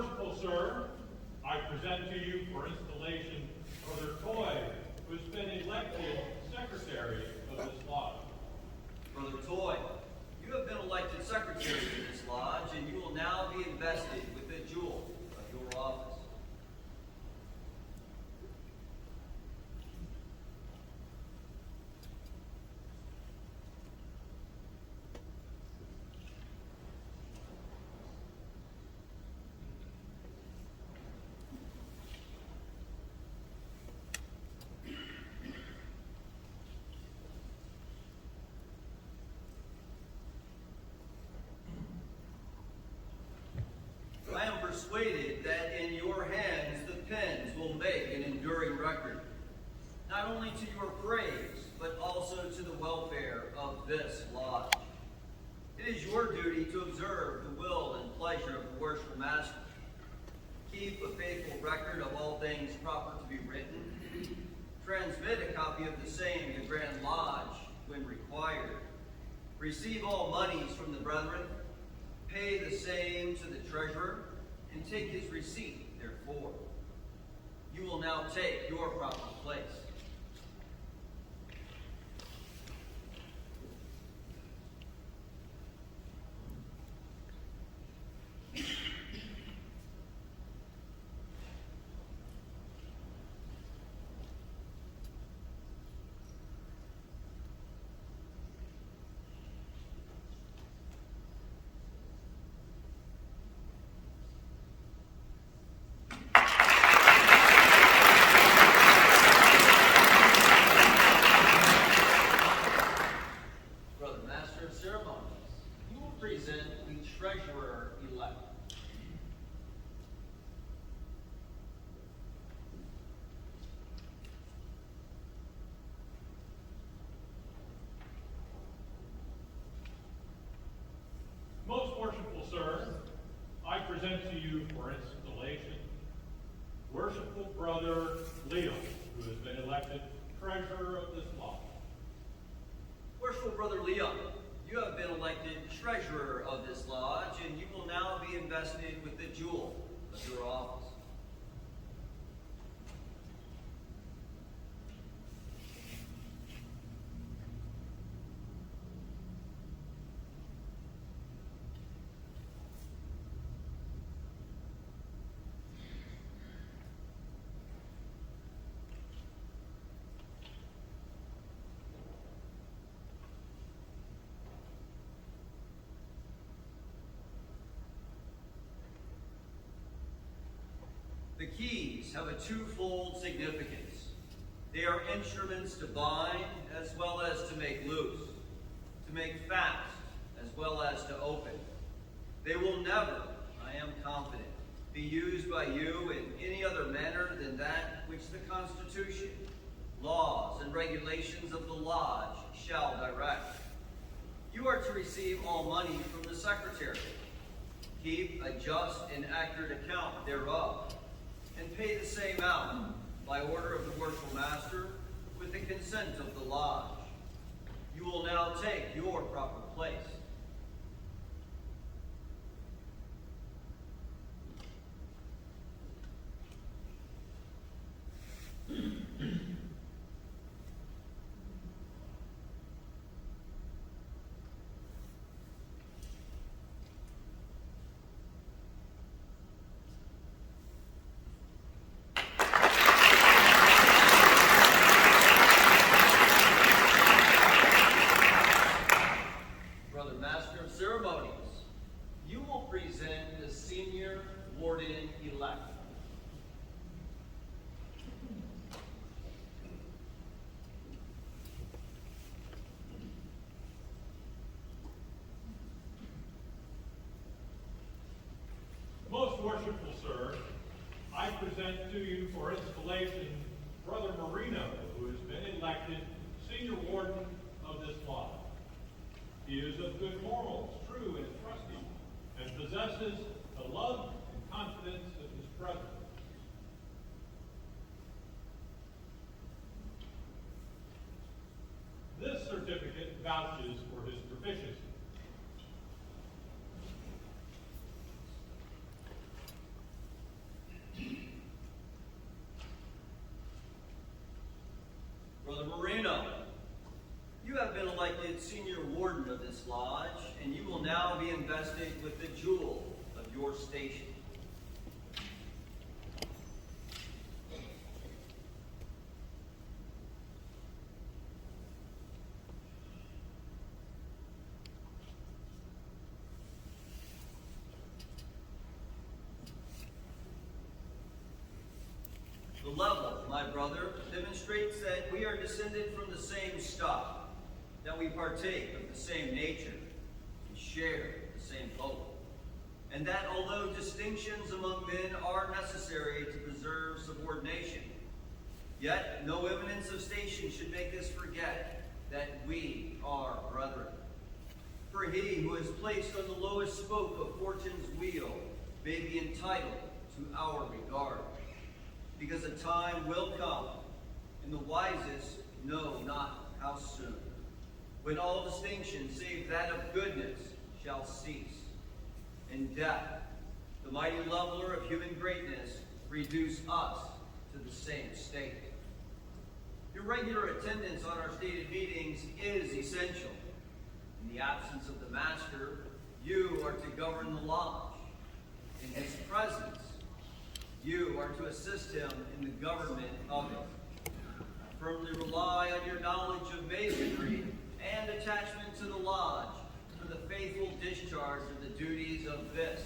worshipful sir, I present to you for installation Brother Toy, who has been elected secretary of this lodge. Brother Toy, you have been elected secretary of this lodge, and you will now be invested with the jewel of your office. I am persuaded that in your hands the pens will make an enduring record, not only to your praise, but also to the welfare of this lodge. It is your duty to observe the will and pleasure of the worshipful master, keep a faithful record of all things proper to be written, transmit a copy of the same to Grand Lodge when required, receive all monies from the brethren, pay the same to the treasurer, and take his receipt therefore. You will now take your proper place. Treasurer-elect. Most worshipful sir, I present to you for installation worshipful brother Leo, who has been elected treasurer of this lodge. Worshipful brother Leon, you have been elected treasurer of this lodge, and you will now be invested with the jewel of your office. The keys have a twofold significance. They are instruments to bind as well as to make loose, to make fast as well as to open. They will never, I am confident, be used by you in any other manner than that which the Constitution, laws, and regulations of the lodge shall direct. You are to receive all money from the secretary, keep a just and accurate account thereof, and pay the same out by order of the worshipful master with the consent of the lodge. You will now take your proper place. Brother Master of Ceremonies, you will present the senior warden-elect. Most worshipful sir, I present to you for installation Brother Marino, who has been elected senior warden of this lodge. He is of good morals, true and trusty, and possesses the love and confidence of his brethren. This certificate vouches for his proficiency. Marino. You have been elected senior warden of this lodge, and you will now be invested with the jewel of your station. The level, my brother, demonstrates that we are descended from the same stock, that we partake of the same nature, and share the same hope, and that although distinctions among men are necessary to preserve subordination, yet no eminence of station should make us forget that we are brethren. For he who is placed on the lowest spoke of fortune's wheel may be entitled to our regard, because a time will come, and the wisest know not how soon, when all distinction save that of goodness shall cease, and death, the mighty leveler of human greatness, reduce us to the same state. Your regular attendance on our stated meetings is essential. In the absence of the master, you are to govern the lodge. In his presence, you are to assist him in the government of it. I firmly rely on your knowledge of masonry and attachment to the lodge for the faithful discharge of the duties of this